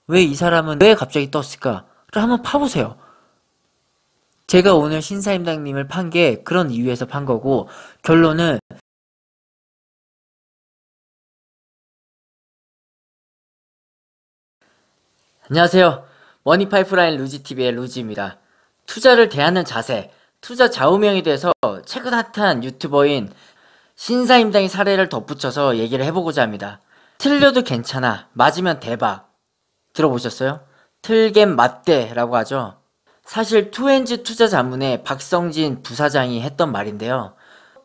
왜 이 사람은 왜 갑자기 떴을까를 한번 파보세요. 제가 오늘 신사임당님을 판 게 그런 이유에서 판 거고, 결론은 안녕하세요. 머니파이프라인 루지TV의 루지입니다. 투자를 대하는 자세, 투자 좌우명에 대해서 최근 핫한 유튜버인 신사임당의 사례를 덧붙여서 얘기를 해보고자 합니다. 틀려도 괜찮아, 맞으면 대박. 들어보셨어요? 틀겐 맞대라고 하죠. 사실 투엔즈 투자자문의 박성진 부사장이 했던 말인데요.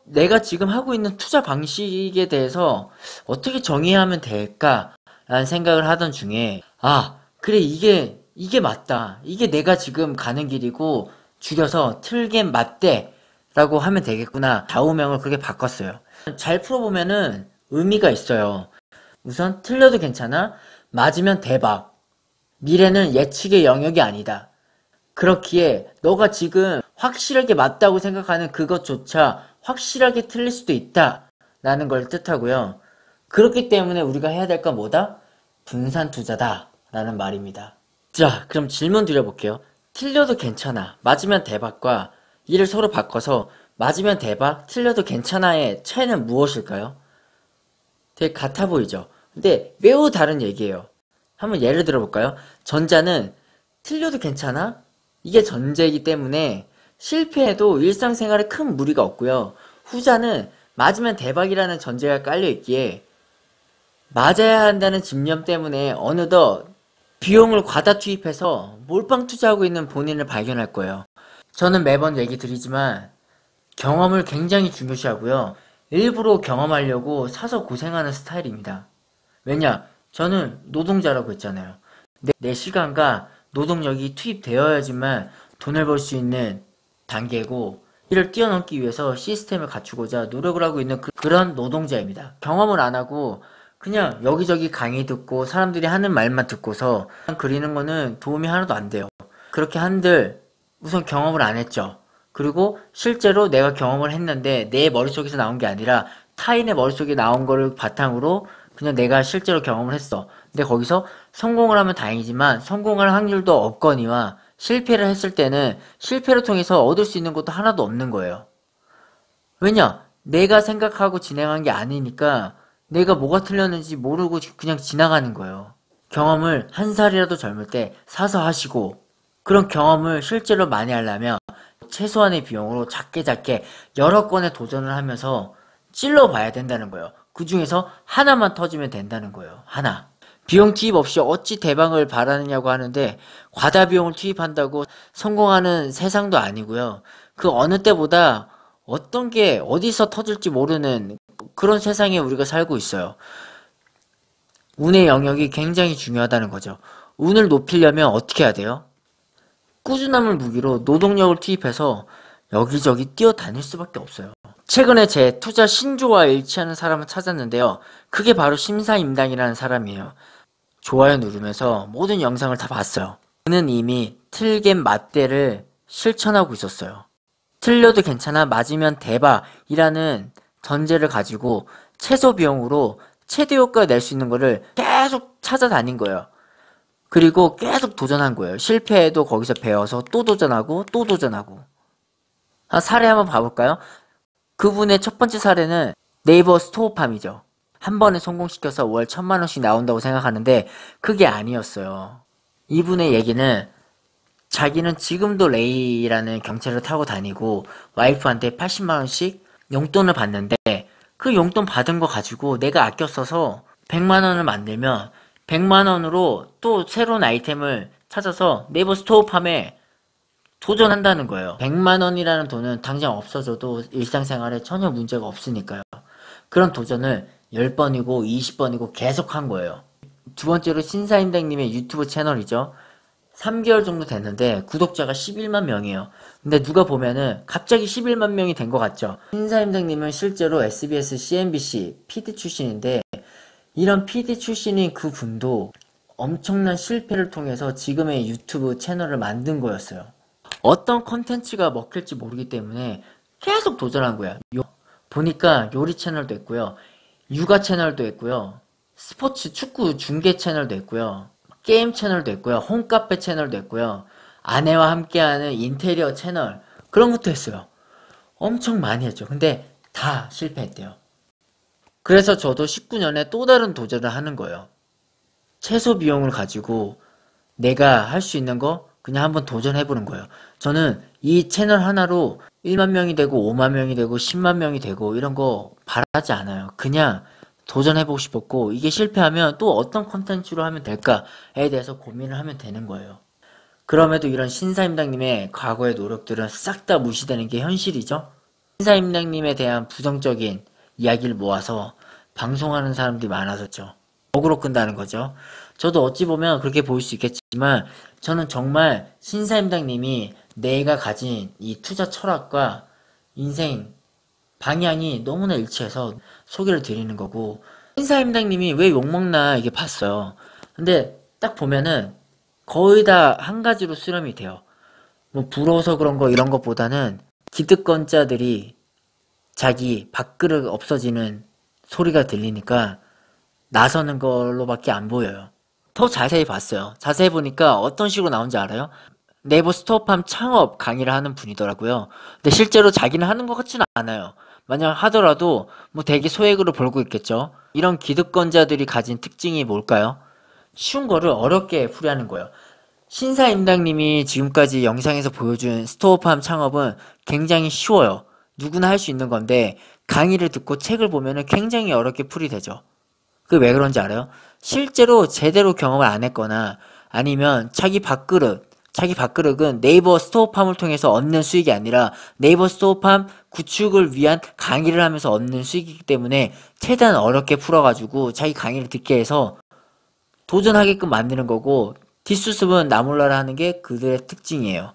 내가 지금 하고 있는 투자 방식에 대해서 어떻게 정의하면 될까라는 생각을 하던 중에, 그래, 이게 맞다. 이게 내가 지금 가는 길이고, 줄여서 틀겐 맞대 라고 하면 되겠구나. 좌우명을 그렇게 바꿨어요. 잘 풀어보면은 의미가 있어요. 우선 틀려도 괜찮아, 맞으면 대박. 미래는 예측의 영역이 아니다. 그렇기에 너가 지금 확실하게 맞다고 생각하는 그것조차 확실하게 틀릴 수도 있다 라는 걸 뜻하고요. 그렇기 때문에 우리가 해야 될 건 뭐다? 분산 투자다 라는 말입니다. 자, 그럼 질문 드려볼게요. 틀려도 괜찮아, 맞으면 대박과 이를 서로 바꿔서 맞으면 대박, 틀려도 괜찮아의 차이는 무엇일까요? 되게 같아 보이죠? 근데 매우 다른 얘기예요. 한번 예를 들어볼까요? 전자는 틀려도 괜찮아? 이게 전제이기 때문에 실패해도 일상생활에 큰 무리가 없고요. 후자는 맞으면 대박이라는 전제가 깔려있기에 맞아야 한다는 집념 때문에 어느덧 비용을 과다 투입해서 몰빵 투자하고 있는 본인을 발견할 거예요. 저는 매번 얘기 드리지만 경험을 굉장히 중요시하고요. 일부러 경험하려고 사서 고생하는 스타일입니다. 왜냐? 저는 노동자라고 했잖아요. 내 시간과 노동력이 투입되어야지만 돈을 벌 수 있는 단계고, 이를 뛰어넘기 위해서 시스템을 갖추고자 노력을 하고 있는 그런 노동자입니다. 경험을 안 하고 그냥 여기저기 강의 듣고 사람들이 하는 말만 듣고서 그리는 거는 도움이 하나도 안 돼요. 그렇게 한들 우선 경험을 안 했죠. 그리고 실제로 내가 경험을 했는데 내 머릿속에서 나온 게 아니라 타인의 머릿속에 나온 거를 바탕으로 그냥 내가 실제로 경험을 했어. 근데 거기서 성공을 하면 다행이지만 성공할 확률도 없거니와 실패를 했을 때는 실패를 통해서 얻을 수 있는 것도 하나도 없는 거예요. 왜냐? 내가 생각하고 진행한 게 아니니까 내가 뭐가 틀렸는지 모르고 그냥 지나가는 거예요. 경험을 한 살이라도 젊을 때 사서 하시고, 그런 경험을 실제로 많이 하려면 최소한의 비용으로 작게 여러 건의 도전을 하면서 찔러봐야 된다는 거예요. 그 중에서 하나만 터지면 된다는 거예요. 하나. 비용 투입 없이 어찌 대박을 바라느냐고 하는데, 과다 비용을 투입한다고 성공하는 세상도 아니고요. 그 어느 때보다 어떤 게 어디서 터질지 모르는 그런 세상에 우리가 살고 있어요. 운의 영역이 굉장히 중요하다는 거죠. 운을 높이려면 어떻게 해야 돼요? 꾸준함을 무기로 노동력을 투입해서 여기저기 뛰어다닐 수밖에 없어요. 최근에 제 투자 신조와 일치하는 사람을 찾았는데요. 그게 바로 심사임당이라는 사람이에요. 좋아요 누르면서 모든 영상을 다 봤어요. 그는 이미 틀겐 맞대를 실천하고 있었어요. 틀려도 괜찮아, 맞으면 대박이라는 전제를 가지고 최소 비용으로 최대 효과 낼 수 있는 거를 계속 찾아다닌 거예요. 그리고 계속 도전한 거예요. 실패해도 거기서 배워서 또 도전하고 또 도전하고. 사례 한번 봐볼까요? 그분의 첫 번째 사례는 네이버 스토어팜이죠. 한 번에 성공시켜서 월 1,000만 원씩 나온다고 생각하는데 그게 아니었어요. 이분의 얘기는 자기는 지금도 레이라는 경차를 타고 다니고 와이프한테 80만 원씩 용돈을 받는데, 그 용돈 받은 거 가지고 내가 아껴 써서 100만 원을 만들면 100만 원으로 또 새로운 아이템을 찾아서 네이버 스토어팜에 도전한다는 거예요. 100만 원이라는 돈은 당장 없어져도 일상생활에 전혀 문제가 없으니까요. 그런 도전을 10번이고 20번이고 계속 한 거예요. 두 번째로 신사임당님의 유튜브 채널이죠. 3개월 정도 됐는데 구독자가 11만 명이에요. 근데 누가 보면은 갑자기 11만 명이 된 것 같죠. 신사임당님은 실제로 SBS, CNBC PD 출신인데, 이런 PD 출신인 그 분도 엄청난 실패를 통해서 지금의 유튜브 채널을 만든 거였어요. 어떤 컨텐츠가 먹힐지 모르기 때문에 계속 도전한 거야. 보니까 요리 채널도 있고요, 육아 채널도 있고요, 스포츠 축구 중계 채널도 있고요, 게임 채널도 했고요. 홈카페 채널도 했고요. 아내와 함께하는 인테리어 채널 그런 것도 했어요. 엄청 많이 했죠. 근데 다 실패했대요. 그래서 저도 19년에 또 다른 도전을 하는 거예요. 최소 비용을 가지고 내가 할 수 있는 거 그냥 한번 도전해보는 거예요. 저는 이 채널 하나로 1만 명이 되고 5만 명이 되고 10만 명이 되고 이런 거 바라지 않아요. 그냥 도전해보고 싶었고 이게 실패하면 또 어떤 컨텐츠로 하면 될까에 대해서 고민을 하면 되는 거예요. 그럼에도 이런 신사임당님의 과거의 노력들은 싹 다 무시되는 게 현실이죠. 신사임당님에 대한 부정적인 이야기를 모아서 방송하는 사람들이 많아졌죠. 어그로 끈다는 거죠. 저도 어찌 보면 그렇게 보일 수 있겠지만 저는 정말 신사임당님이 내가 가진 이 투자 철학과 인생 방향이 너무나 일치해서 소개를 드리는 거고 신사임당님이 왜 욕먹나 이게 봤어요. 근데 딱 보면은 거의 다 한 가지로 수렴이 돼요. 뭐 부러워서 그런 거 이런 것보다는 기득권자들이 자기 밥그릇 없어지는 소리가 들리니까 나서는 걸로밖에 안 보여요. 더 자세히 봤어요. 자세히 보니까 어떤 식으로 나온지 알아요? 네이버 스토어팜 창업 강의를 하는 분이더라고요. 근데 실제로 자기는 하는 것 같지는 않아요. 만약 하더라도 뭐 되게 소액으로 벌고 있겠죠. 이런 기득권자들이 가진 특징이 뭘까요? 쉬운 거를 어렵게 풀이하는 거예요. 신사임당님이 지금까지 영상에서 보여준 스토어팜 창업은 굉장히 쉬워요. 누구나 할 수 있는 건데 강의를 듣고 책을 보면은 굉장히 어렵게 풀이되죠. 그게 왜 그런지 알아요? 실제로 제대로 경험을 안 했거나 아니면 자기 밥그릇은 네이버 스토어팜을 통해서 얻는 수익이 아니라 네이버 스토어팜 구축을 위한 강의를 하면서 얻는 수익이기 때문에 최대한 어렵게 풀어가지고 자기 강의를 듣게 해서 도전하게끔 만드는 거고 뒷수습은 나 몰라라 하는 게 그들의 특징이에요.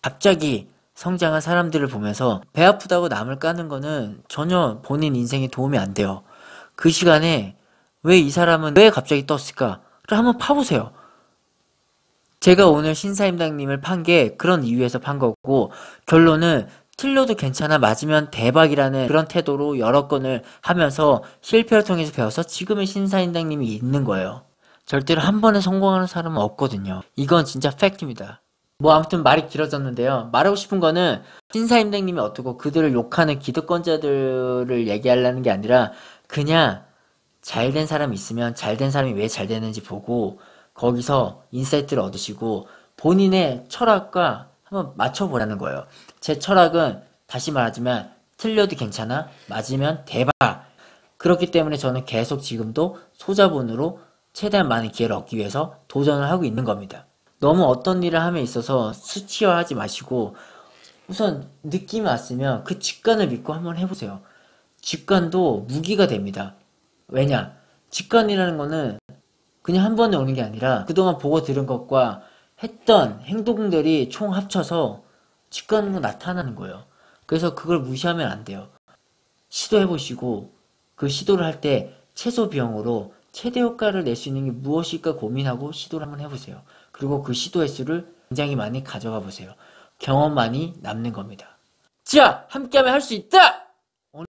갑자기 성장한 사람들을 보면서 배 아프다고 남을 까는 거는 전혀 본인 인생에 도움이 안 돼요. 그 시간에 왜 이 사람은 왜 갑자기 떴을까를 한번 파보세요. 제가 오늘 신사임당님을 판 게 그런 이유에서 판 거고 결론은 틀려도 괜찮아 맞으면 대박이라는 그런 태도로 여러 건을 하면서 실패를 통해서 배워서 지금의 신사임당님이 있는 거예요. 절대로 한 번에 성공하는 사람은 없거든요. 이건 진짜 팩트입니다. 뭐 아무튼 말이 길어졌는데요. 말하고 싶은 거는 신사임당님이 어떻고 그들을 욕하는 기득권자들을 얘기하려는 게 아니라 그냥 잘된 사람이 있으면 잘된 사람이 왜 잘 되는지 보고 거기서 인사이트를 얻으시고 본인의 철학과 한번 맞춰보라는 거예요. 제 철학은 다시 말하지만 틀려도 괜찮아 맞으면 대박. 그렇기 때문에 저는 계속 지금도 소자본으로 최대한 많은 기회를 얻기 위해서 도전을 하고 있는 겁니다. 너무 어떤 일을 함에 있어서 수치화하지 마시고 우선 느낌이 왔으면 그 직관을 믿고 한번 해보세요. 직관도 무기가 됩니다. 왜냐? 직관이라는 거는 그냥 한 번에 오는 게 아니라 그동안 보고 들은 것과 했던 행동들이 총 합쳐서 직관으로 나타나는 거예요. 그래서 그걸 무시하면 안 돼요. 시도해보시고 그 시도를 할 때 최소 비용으로 최대 효과를 낼 수 있는 게 무엇일까 고민하고 시도를 한번 해보세요. 그리고 그 시도 횟수를 굉장히 많이 가져가 보세요. 경험만이 남는 겁니다. 자, 함께하면 할 수 있다!